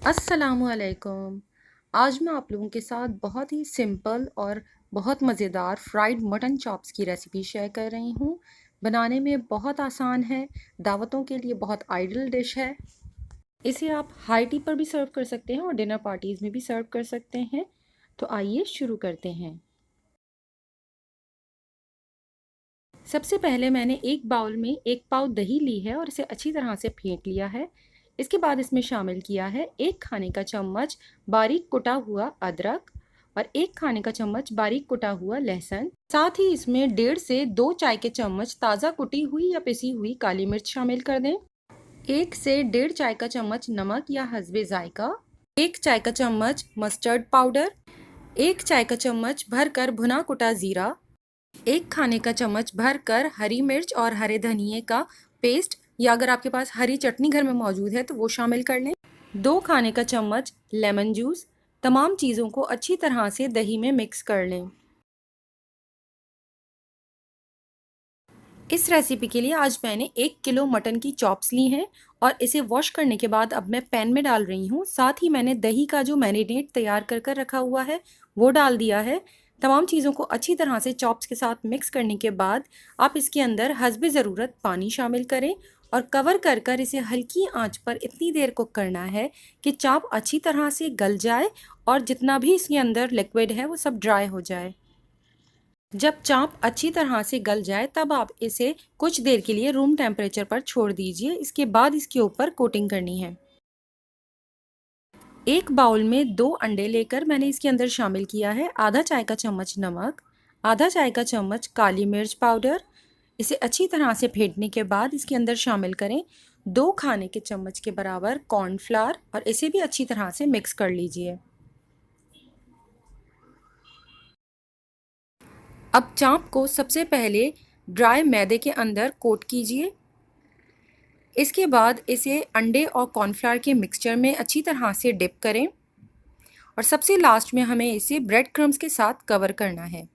अस्सलामुअलैकुम। आज मैं आप लोगों के साथ बहुत ही सिंपल और बहुत मज़ेदार फ्राइड मटन चॉप्स की रेसिपी शेयर कर रही हूँ। बनाने में बहुत आसान है, दावतों के लिए बहुत आइडियल डिश है। इसे आप हाई टी पर भी सर्व कर सकते हैं और डिनर पार्टीज़ में भी सर्व कर सकते हैं। तो आइए शुरू करते हैं। सबसे पहले मैंने एक बाउल में 1 पाव दही ली है और इसे अच्छी तरह से फेंट लिया है। इसके बाद इसमें शामिल किया है 1 खाने का चम्मच बारीक कुटा हुआ अदरक और 1 खाने का चम्मच बारीक कुटा हुआ लहसुन। साथ ही इसमें 1.5 से 2 चाय के चम्मच ताज़ा कुटी हुई या पिसी हुई काली मिर्च शामिल कर दें। 1 से 1.5 चाय का चम्मच नमक या हस्बे जायका, 1 चाय का चम्मच मस्टर्ड पाउडर, 1 चाय का चम्मच भरकर भुना कुटा जीरा, 1 खाने का चम्मच भरकर हरी मिर्च और हरे धनिए का पेस्ट या अगर आपके पास हरी चटनी घर में मौजूद है तो वो शामिल कर लें। 2 खाने का चम्मच लेमन जूस। तमाम चीज़ों को अच्छी तरह से दही में मिक्स कर लें। इस रेसिपी के लिए आज मैंने 1 किलो मटन की चॉप्स ली हैं और इसे वॉश करने के बाद अब मैं पैन में डाल रही हूँ। साथ ही मैंने दही का जो मैरिनेट तैयार कर कर रखा हुआ है वो डाल दिया है। तमाम चीज़ों को अच्छी तरह से चॉप्स के साथ मिक्स करने के बाद आप इसके अंदर हस्बे ज़रूरत पानी शामिल करें और कवर कर कर इसे हल्की आंच पर इतनी देर कुक करना है कि चाप अच्छी तरह से गल जाए और जितना भी इसके अंदर लिक्विड है वो सब ड्राई हो जाए। जब चाप अच्छी तरह से गल जाए तब आप इसे कुछ देर के लिए रूम टेम्परेचर पर छोड़ दीजिए। इसके बाद इसके ऊपर कोटिंग करनी है। एक बाउल में 2 अंडे लेकर मैंने इसके अंदर शामिल किया है आधा चाय का चम्मच नमक, आधा चाय का चम्मच काली मिर्च पाउडर। इसे अच्छी तरह से फेंटने के बाद इसके अंदर शामिल करें 2 खाने के चम्मच के बराबर कॉर्नफ्लावर और इसे भी अच्छी तरह से मिक्स कर लीजिए। अब चाप को सबसे पहले ड्राई मैदे के अंदर कोट कीजिए। इसके बाद इसे अंडे और कॉर्नफ्लावर के मिक्सचर में अच्छी तरह से डिप करें और सबसे लास्ट में हमें इसे ब्रेड क्रम्स के साथ कवर करना है।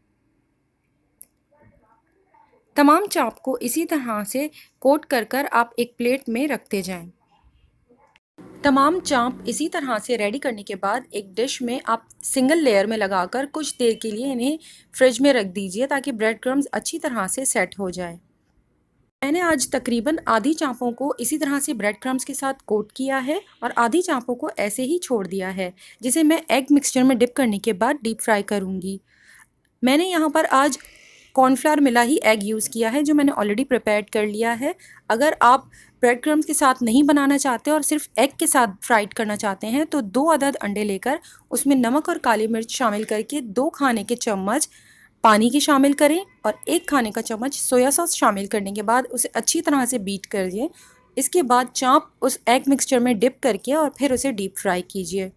तमाम चाप को इसी तरह से कोट कर कर आप एक प्लेट में रखते जाएं। तमाम चाप इसी तरह से रेडी करने के बाद एक डिश में आप सिंगल लेयर में लगाकर कुछ देर के लिए इन्हें फ्रिज में रख दीजिए ताकि ब्रेड क्रम्स अच्छी तरह से सेट हो जाए। मैंने आज तकरीबन आधी चांपों को इसी तरह से ब्रेड क्रम्स के साथ कोट किया है और आधी चांपों को ऐसे ही छोड़ दिया है जिसे मैं एग मिक्सचर में डिप करने के बाद डीप फ्राई करूँगी। मैंने यहाँ पर आज कॉर्नफ्लावर मिला ही एग यूज़ किया है जो मैंने ऑलरेडी प्रिपेयर कर लिया है। अगर आप ब्रेड क्रम्स के साथ नहीं बनाना चाहते और सिर्फ एग के साथ फ्राइड करना चाहते हैं तो 2 अदद अंडे लेकर उसमें नमक और काली मिर्च शामिल करके 2 खाने के चम्मच पानी की शामिल करें और 1 खाने का चम्मच सोया सॉस शामिल करने के बाद उसे अच्छी तरह से बीट कर दिए। इसके बाद चाप उस एग मिक्सचर में डिप करके और फिर उसे डीप फ्राई कीजिए।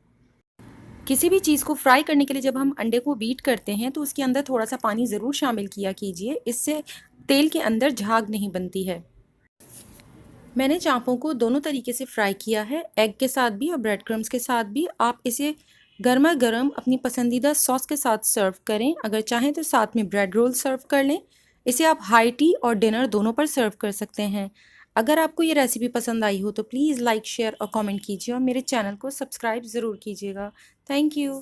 किसी भी चीज़ को फ्राई करने के लिए जब हम अंडे को बीट करते हैं तो उसके अंदर थोड़ा सा पानी ज़रूर शामिल किया कीजिए, इससे तेल के अंदर झाग नहीं बनती है। मैंने चापों को दोनों तरीके से फ्राई किया है, एग के साथ भी और ब्रेड क्रम्स के साथ भी। आप इसे गर्मा गर्म अपनी पसंदीदा सॉस के साथ सर्व करें। अगर चाहें तो साथ में ब्रेड रोल सर्व कर लें। इसे आप हाई टी और डिनर दोनों पर सर्व कर सकते हैं। अगर आपको ये रेसिपी पसंद आई हो तो प्लीज़ लाइक शेयर और कमेंट कीजिए और मेरे चैनल को सब्सक्राइब ज़रूर कीजिएगा। Thank you.